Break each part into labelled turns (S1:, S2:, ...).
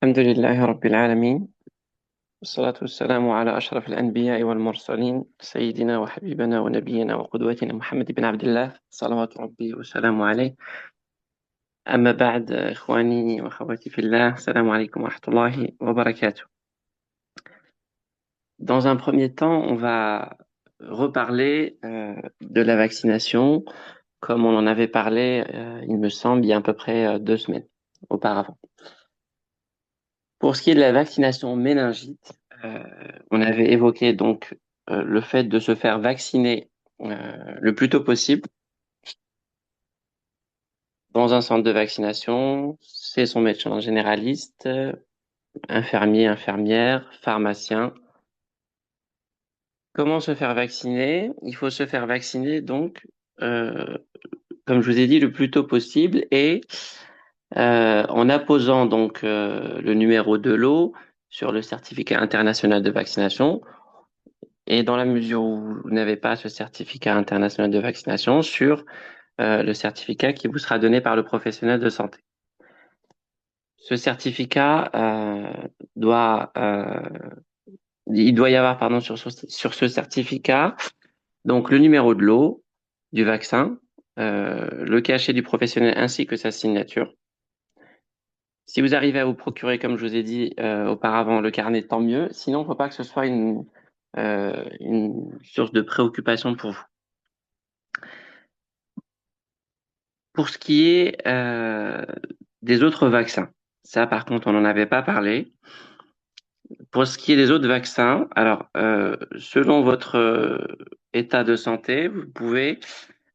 S1: الحمد لله رب العالمين، والصلاة والسلام على أشرف الأنبياء والمرسلين، سيدنا وحبيبنا ونبينا وقدوتنا محمد بن عبد الله صلوات ربي وسلامه عليه. أما بعد، إخواني وأخواتي في الله، السلام عليكم ورحمة الله وبركاته. Dans un premier temps, on va reparler de la vaccination comme on en avait parlé, il me semble, il y a à peu près 2 semaines auparavant. Pour ce qui est de la vaccination méningite, euh, on avait évoqué donc le fait de se faire vacciner le plus tôt possible dans un centre de vaccination. C'est son médecin généraliste, infirmier, infirmière, pharmacien. Comment se faire vacciner? Il faut se faire vacciner donc, euh, comme je vous ai dit, le plus tôt possible et en apposant donc le numéro de lot sur le certificat international de vaccination. Et dans la mesure où vous n'avez pas ce certificat international de vaccination, sur le certificat qui vous sera donné par le professionnel de santé. Ce certificat il doit y avoir, pardon, sur ce certificat, donc le numéro de lot du vaccin, le cachet du professionnel ainsi que sa signature. Si vous arrivez à vous procurer, comme je vous ai dit auparavant, le carnet, tant mieux. Sinon, il ne faut pas que ce soit une source de préoccupation pour vous. Pour ce qui est des autres vaccins, ça par contre on n'en avait pas parlé. Pour ce qui est des autres vaccins, alors selon votre état de santé, vous pouvez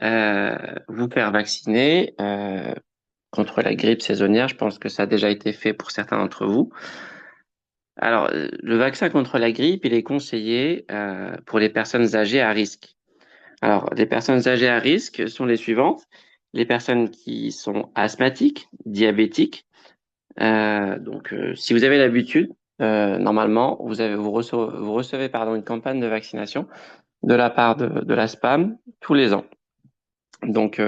S1: euh, vous faire vacciner contre la grippe saisonnière. Je pense que ça a déjà été fait pour certains d'entre vous. Alors le vaccin contre la grippe, il est conseillé pour les personnes âgées à risque. Alors les personnes âgées à risque sont les suivantes: les personnes qui sont asthmatiques, diabétiques. Si vous avez l'habitude, normalement, vous recevez pardon, une campagne de vaccination de la part de la SPAM tous les ans. Donc,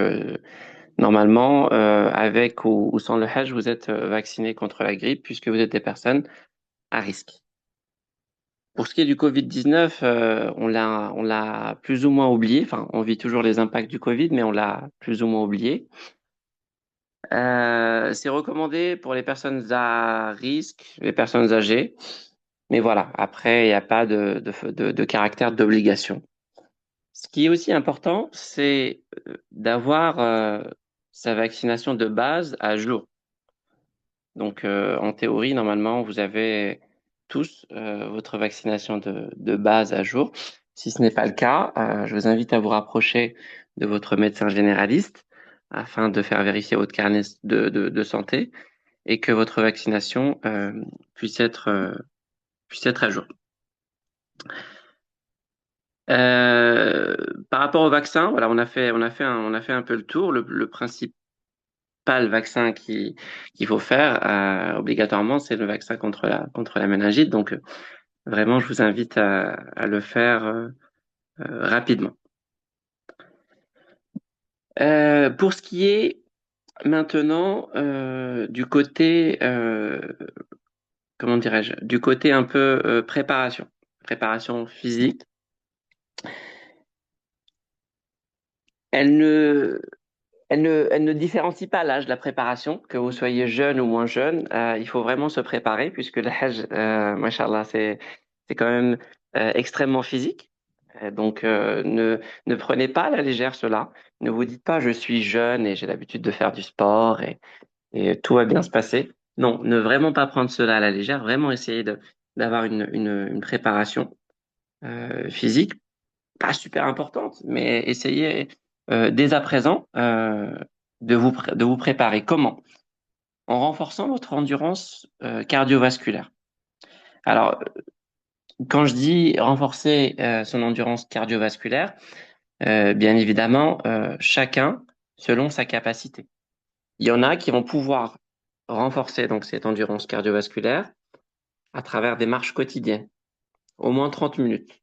S1: normalement, avec ou sans le Hajj, vous êtes vacciné contre la grippe puisque vous êtes des personnes à risque. Pour ce qui est du Covid-19, on l'a plus ou moins oublié. Enfin, on vit toujours les impacts du Covid, mais on l'a plus ou moins oublié. C'est recommandé pour les personnes à risque, les personnes âgées. Mais voilà, après, il n'y a pas de caractère d'obligation. Ce qui est aussi important, c'est d'avoir sa vaccination de base à jour. Donc, en théorie, normalement, vous avez tous votre vaccination de base à jour. Si ce n'est pas le cas, je vous invite à vous rapprocher de votre médecin généraliste afin de faire vérifier votre carnet de santé et que votre vaccination puisse être à jour. Euh, Par rapport au vaccin, voilà, on a fait un peu le tour. Le principal vaccin qu'il faut faire obligatoirement, c'est le vaccin contre la méningite. Donc, vraiment, je vous invite à le faire rapidement. Pour ce qui est maintenant du côté, comment dirais-je, du côté un peu préparation physique, elle ne, elle ne différencie pas l'âge de la préparation, que vous soyez jeune ou moins jeune. Il faut vraiment se préparer puisque l'âge, machallah, c'est quand même extrêmement physique. Ne prenez pas à la légère cela. Ne vous dites pas je suis jeune et j'ai l'habitude de faire du sport et tout va bien se passer. Non, ne vraiment pas prendre cela à la légère. Vraiment essayer d'avoir une préparation physique pas super importante, mais essayez dès à présent de vous préparer. Comment? En renforçant votre endurance cardiovasculaire. Alors, quand je dis renforcer son endurance cardiovasculaire, bien évidemment, chacun selon sa capacité. Il y en a qui vont pouvoir renforcer donc cette endurance cardiovasculaire à travers des marches quotidiennes, au moins 30 minutes,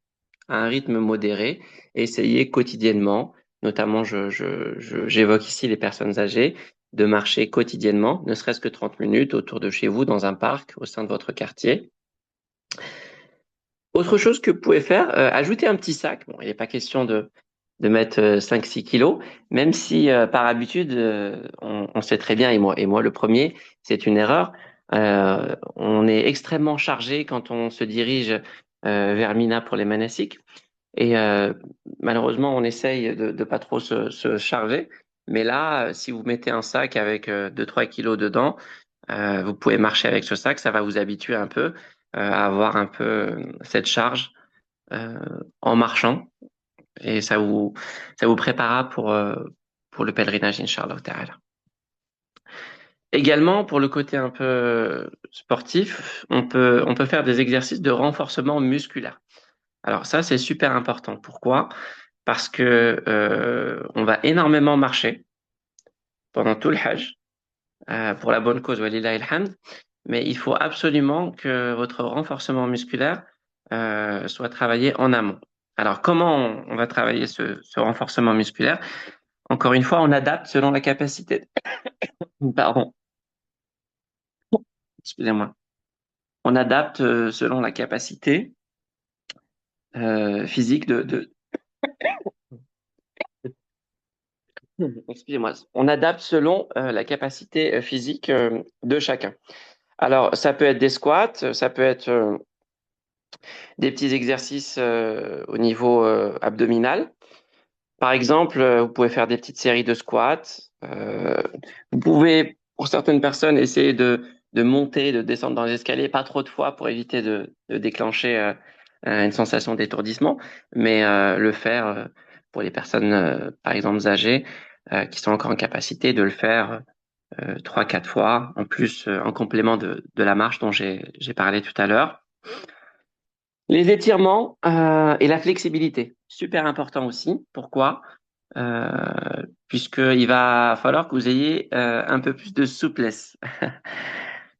S1: à un rythme modéré, et essayer quotidiennement, notamment j'évoque ici les personnes âgées, de marcher quotidiennement, ne serait-ce que 30 minutes autour de chez vous, dans un parc, au sein de votre quartier. Autre chose que vous pouvez faire, ajouter un petit sac. Bon, il n'est pas question de mettre 5-6 kilos, même si par habitude, on sait très bien, et moi le premier, c'est une erreur. On est extrêmement chargé quand on se dirige vers Mina pour les manassiks. Et malheureusement, on essaye de pas trop se charger. Mais là, si vous mettez un sac avec 2-3 kilos dedans, vous pouvez marcher avec ce sac. Ça va vous habituer un peu à avoir un peu cette charge euh, en marchant. Et ça vous préparera pour le pèlerinage, Inch'Allah Ta'ala. Également, pour le côté un peu sportif, on peut faire des exercices de renforcement musculaire. Alors ça, c'est super important. Pourquoi? Parce que on va énormément marcher pendant tout le Hajj pour la bonne cause, walillahi alhamd. Mais il faut absolument que votre renforcement musculaire soit travaillé en amont. Alors comment on va travailler ce renforcement musculaire? Encore une fois, on adapte selon la capacité. Pardon, excusez-moi. On adapte selon la capacité physique excusez-moi. On adapte selon la capacité physique de chacun. Alors, ça peut être des squats, ça peut être des petits exercices au niveau abdominal. Par exemple, vous pouvez faire des petites séries de squats. Vous pouvez, pour certaines personnes, essayer de monter, de descendre dans les escaliers, pas trop de fois pour éviter de déclencher une sensation d'étourdissement, mais le faire pour les personnes, par exemple, âgées, qui sont encore en capacité de le faire 3-4 fois, en plus en complément de la marche dont j'ai parlé tout à l'heure. Les étirements et la flexibilité, super important aussi. Pourquoi? Euh, Puisqu'il va falloir que vous ayez un peu plus de souplesse.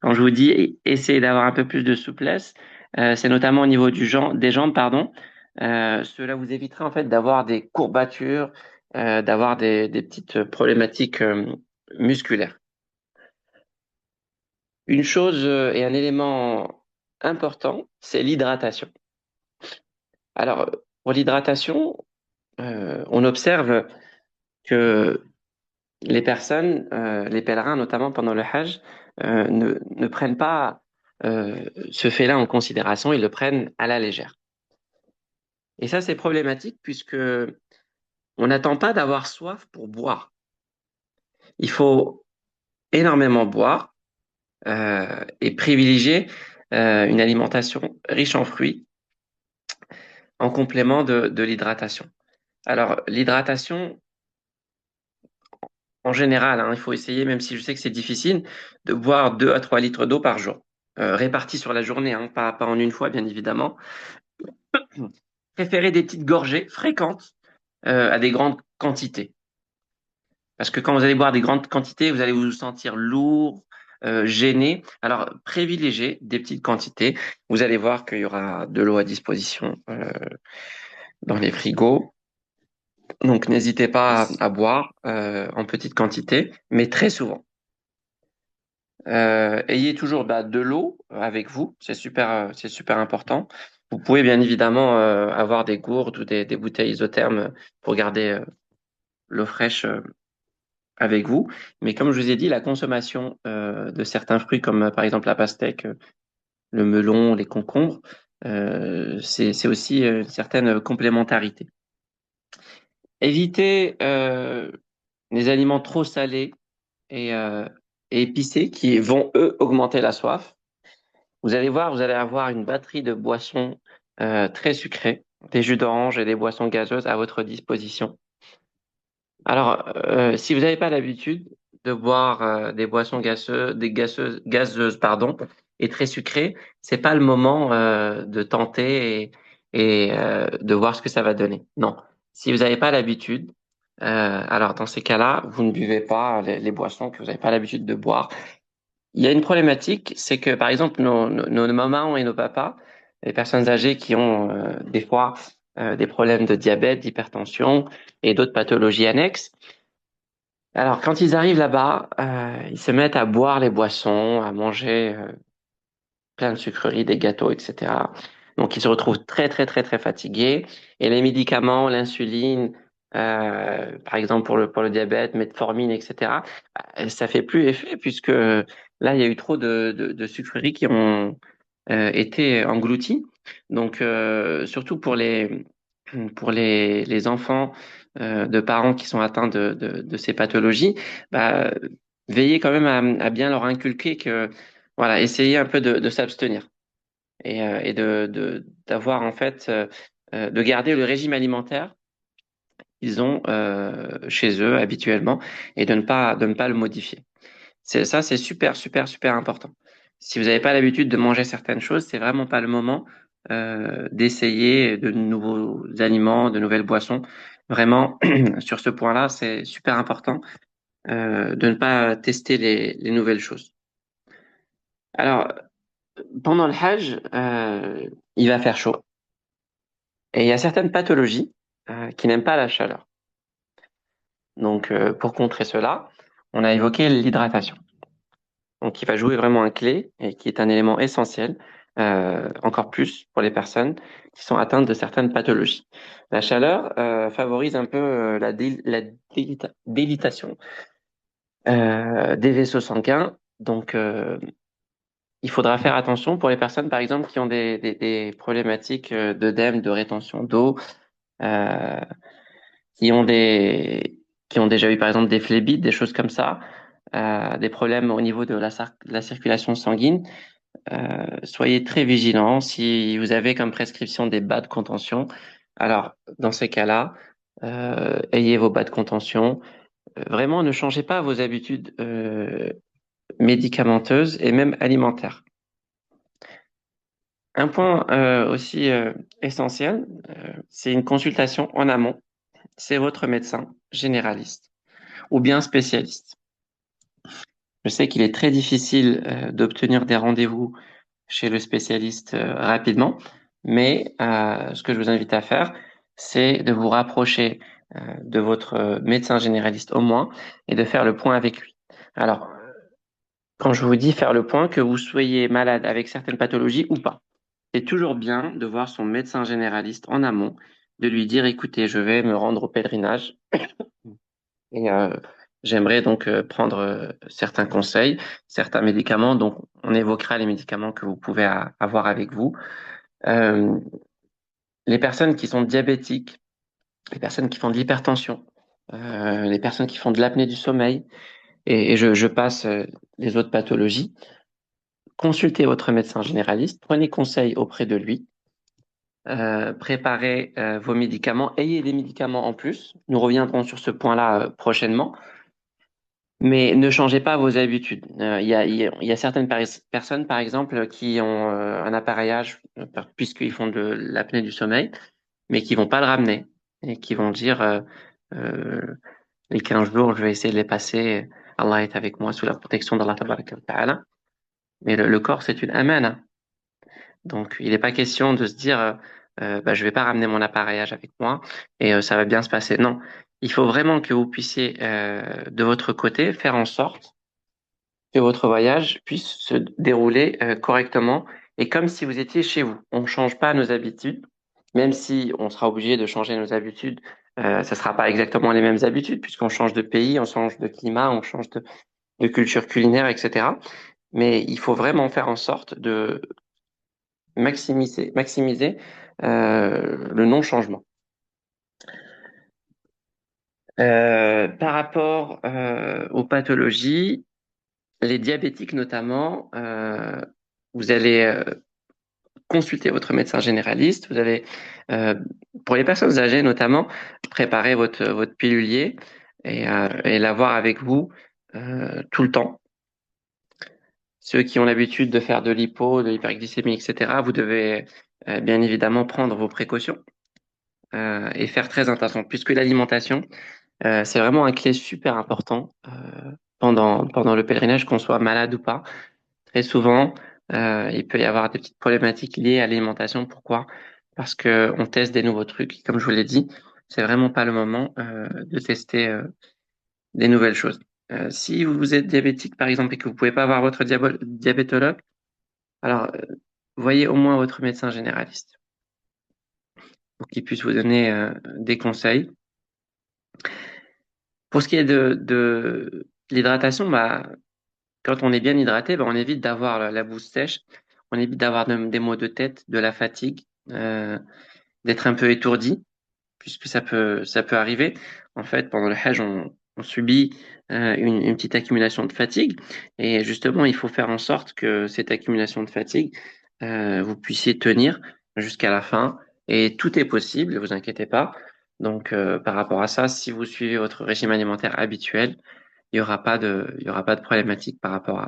S1: Quand je vous dis essayez d'avoir un peu plus de souplesse, c'est notamment au niveau des jambes, pardon. Cela vous évitera en fait d'avoir des courbatures, d'avoir des petites problématiques musculaires. Une chose et un élément important, c'est l'hydratation. Alors, pour l'hydratation, on observe que les personnes, les pèlerins notamment pendant le Hajj, ne prennent pas ce fait-là en considération, ils le prennent à la légère. Et ça, c'est problématique puisque on n'attend pas d'avoir soif pour boire. Il faut énormément boire et privilégier une alimentation riche en fruits en complément de l'hydratation. Alors, l'hydratation, en général, hein, il faut essayer, même si je sais que c'est difficile, de boire 2 à 3 litres d'eau par jour, répartis sur la journée, hein, pas en une fois, bien évidemment. Préférez des petites gorgées fréquentes à des grandes quantités. Parce que quand vous allez boire des grandes quantités, vous allez vous sentir lourd, gêné. Alors, privilégiez des petites quantités. Vous allez voir qu'il y aura de l'eau à disposition dans les frigos. Donc, n'hésitez pas à boire en petite quantité, mais très souvent. Ayez toujours de l'eau avec vous, c'est super important. Vous pouvez bien évidemment avoir des gourdes ou des bouteilles isothermes pour garder l'eau fraîche avec vous. Mais comme je vous ai dit, la consommation de certains fruits comme par exemple la pastèque, le melon, les concombres, c'est aussi une certaine complémentarité. Évitez les aliments trop salés et, euh, et épicés qui vont, eux, augmenter la soif. Vous allez voir, vous allez avoir une batterie de boissons très sucrées, des jus d'orange et des boissons gazeuses à votre disposition. Alors, si vous n'avez pas l'habitude de boire des boissons gazeuses, pardon, et très sucrées, c'est pas le moment de tenter et de voir ce que ça va donner. Non, si vous n'avez pas l'habitude, alors dans ces cas-là, vous ne buvez pas les boissons que vous n'avez pas l'habitude de boire. Il y a une problématique, c'est que par exemple nos mamans et nos papas, les personnes âgées qui ont des fois des problèmes de diabète, d'hypertension et d'autres pathologies annexes, Alors, quand ils arrivent là-bas, ils se mettent à boire les boissons, à manger plein de sucreries, des gâteaux, etc. Donc, ils se retrouvent très, très, très, très fatigués. Et les médicaments, l'insuline, par exemple pour le diabète, metformine, etc., ça fait plus effet puisque là, il y a eu trop de sucreries qui ont été englouties. Donc, surtout pour les enfants de parents qui sont atteints de ces pathologies, bah, veillez quand même à bien leur inculquer que, voilà, essayez un peu de s'abstenir et d'avoir en fait, de garder le régime alimentaire qu'ils ont chez eux habituellement et de ne pas le modifier. Ça, c'est super, super, super important. Si vous n'avez pas l'habitude de manger certaines choses, c'est vraiment pas le moment d'essayer de nouveaux aliments, de nouvelles boissons. Vraiment, sur ce point-là, c'est super important de ne pas tester les nouvelles choses. Alors, pendant le Hajj, il va faire chaud et il y a certaines pathologies qui n'aiment pas la chaleur. Donc, pour contrer cela, on a évoqué l'hydratation. Donc qui va jouer vraiment un clé et qui est un élément essentiel, encore plus pour les personnes qui sont atteintes de certaines pathologies. La chaleur favorise un peu la dilatation des vaisseaux sanguins. Donc, il faudra faire attention pour les personnes, par exemple, qui ont des problématiques d'œdème, de rétention d'eau, euh, qui ont qui ont déjà eu, par exemple, des phlébites, des choses comme ça, des problèmes au niveau de la circulation sanguine. Soyez très vigilants si vous avez comme prescription des bas de contention. Alors, dans ces cas-là, ayez vos bas de contention. Vraiment, ne changez pas vos habitudes médicamenteuses et même alimentaires. Un point aussi essentiel, c'est une consultation en amont. C'est votre médecin généraliste ou bien spécialiste. Je sais qu'il est très difficile d'obtenir des rendez-vous chez le spécialiste rapidement. Mais ce que je vous invite à faire, c'est de vous rapprocher de votre médecin généraliste au moins et de faire le point avec lui. Alors, quand je vous dis faire le point, que vous soyez malade avec certaines pathologies ou pas, c'est toujours bien de voir son médecin généraliste en amont, de lui dire, écoutez, je vais me rendre au pèlerinage et j'aimerais donc prendre certains conseils, certains médicaments. Donc, on évoquera les médicaments que vous pouvez avoir avec vous. Euh, les personnes qui sont diabétiques, les personnes qui font de l'hypertension, les personnes qui font de l'apnée du sommeil, et je passe les autres pathologies, consultez votre médecin généraliste, prenez conseil auprès de lui, préparez vos médicaments, ayez des médicaments en plus. Nous reviendrons sur ce point-là prochainement. Mais ne changez pas vos habitudes. Il y a certaines personnes, par exemple, qui ont un appareillage, puisqu'ils font de l'apnée du sommeil, mais qui vont pas le ramener et qui vont dire euh, les 15 jours, je vais essayer de les passer. Allah est avec moi sous la protection d'Allah Tabaraka wa Ta'ala. Mais le corps, c'est une amana. Donc, il n'est pas question de se dire, bah, je vais pas ramener mon appareillage avec moi et ça va bien se passer. Non, il faut vraiment que vous puissiez, de votre côté, faire en sorte que votre voyage puisse se dérouler correctement et comme si vous étiez chez vous. On ne change pas nos habitudes, même si on sera obligé de changer nos habitudes. Ça sera pas exactement les mêmes habitudes puisqu'on change de pays, on change de climat, on change de culture culinaire, etc. Mais il faut vraiment faire en sorte de maximiser le non-changement. Par rapport aux pathologies, les diabétiques notamment, vous allez consulter votre médecin généraliste. Vous allez, euh, pour les personnes âgées notamment, préparer votre pilulier et l'avoir avec vous tout le temps. Ceux qui ont l'habitude de faire de l'hypo, de l'hyperglycémie, etc., vous devez bien évidemment prendre vos précautions et faire très attention, puisque l'alimentation, c'est vraiment un clé super important pendant le pèlerinage, qu'on soit malade ou pas. Très souvent, il peut y avoir des petites problématiques liées à l'alimentation. Pourquoi? Parce que on teste des nouveaux trucs. Comme je vous l'ai dit, c'est vraiment pas le moment de tester des nouvelles choses. Si vous êtes diabétique, par exemple, et que vous pouvez pas voir votre diabétologue, alors voyez au moins votre médecin généraliste pour qu'il puisse vous donner des conseils. Pour ce qui est de l'hydratation, bah, quand on est bien hydraté, bah, on évite d'avoir la bouche sèche, on évite d'avoir des maux de tête, de la fatigue, d'être un peu étourdi, puisque ça peut arriver. En fait, pendant le Hajj, on subit une petite accumulation de fatigue, et justement, il faut faire en sorte que cette accumulation de fatigue, vous puissiez tenir jusqu'à la fin, et tout est possible, ne vous inquiétez pas. Donc, par rapport à ça, si vous suivez votre régime alimentaire habituel, il y aura pas de problématique par rapport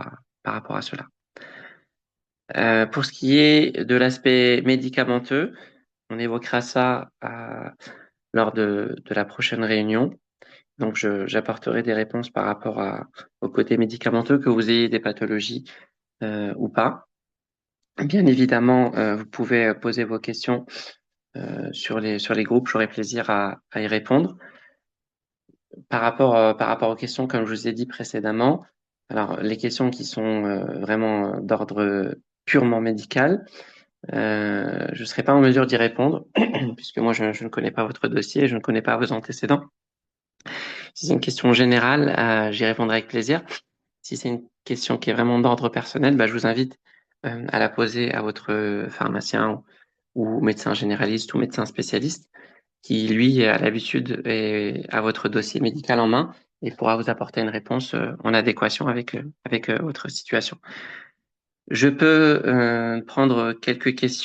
S1: à cela. Pour ce qui est de l'aspect médicamenteux, on évoquera ça lors de la prochaine réunion. Donc, j'apporterai des réponses par rapport au côté médicamenteux, que vous ayez des pathologies ou pas. Bien évidemment, vous pouvez poser vos questions sur les groupes. J'aurai plaisir à y répondre. Par rapport aux questions, comme je vous ai dit précédemment, alors les questions qui sont vraiment d'ordre purement médical, je ne serai pas en mesure d'y répondre, puisque moi je ne connais pas votre dossier, je ne connais pas vos antécédents. Si c'est une question générale, j'y répondrai avec plaisir. Si c'est une question qui est vraiment d'ordre personnel, bah, je vous invite à la poser à votre pharmacien ou médecin généraliste ou médecin spécialiste qui, lui, a l'habitude et a votre dossier médical en main et pourra vous apporter une réponse en adéquation avec votre situation. Je peux prendre quelques questions.